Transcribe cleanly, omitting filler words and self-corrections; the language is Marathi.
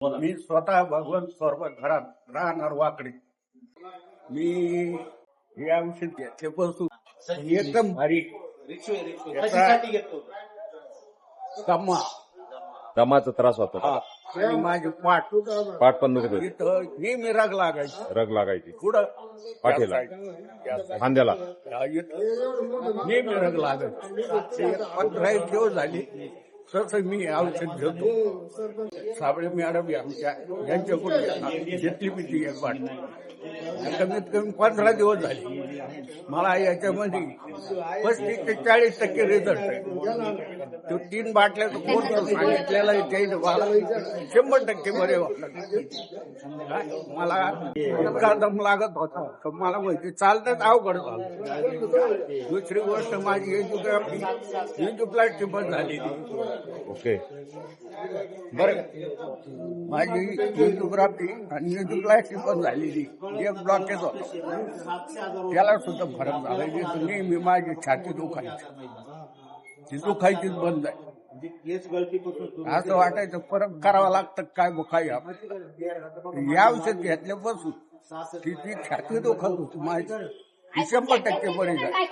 मी स्वतः भगवंत स्वरूपात घरात राहणार वाकडे. मी या औषध घेतल्यापासून एकदम भारी कशासाठी घेतो? दमाचा त्रास होता. आणि माझी पाठ पाठ पण दुखत होती. इथं नेहमी रग लागायची. रग लागायची पुढं पाठीला, खांद्याला. इथं नेहमी रग लागायची. 15 दिवस झाले तसं मी औषध घेतो. साबळे मॅडम आमच्या यांच्याकडून घेतली मी ती एक बाट. कमीत कमी 15 दिवस झाले. मला याच्यामध्ये 35 ते 40% रिझल्ट आहे. तो 3 बाटल्याचं कोर्स सांगितलेला त्याने मला 100% बरे वाटलं. मला इतका दम लागत होता तर मला माहिती चालतच अवघड झालं. दुसरी गोष्ट माझी एन्जिओप्लास्टी पण झालेली. ओके. बरं, माझी एन्जिओग्राफी आणि एन्जिओप्लास्टी पण झालेली. एक ब्लॉकेज होता, त्याला सुद्धा फरक झाला. नेहमी माझी छाती दुखायची, ती दुखायचीच बंद आहे. असं वाटायचं परत करावं लागतं काय बुखाई. या औषध घेतल्यापासून ती छाती दुखत होती माझी 100% बरी झाली.